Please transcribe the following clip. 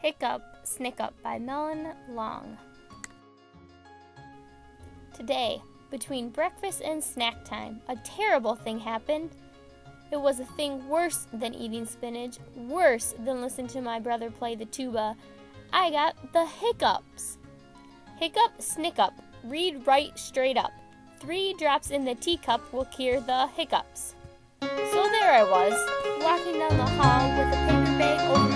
Hiccup Snickup by Melon Long. Today, between breakfast and snack time, a terrible thing happened. It was a thing worse than eating spinach, worse than listening to my brother play the tuba. I got the hiccups. Hiccup Snickup, read right straight up. 3 drops in the teacup will cure the hiccups. So there I was, walking down the hall with a paper bag over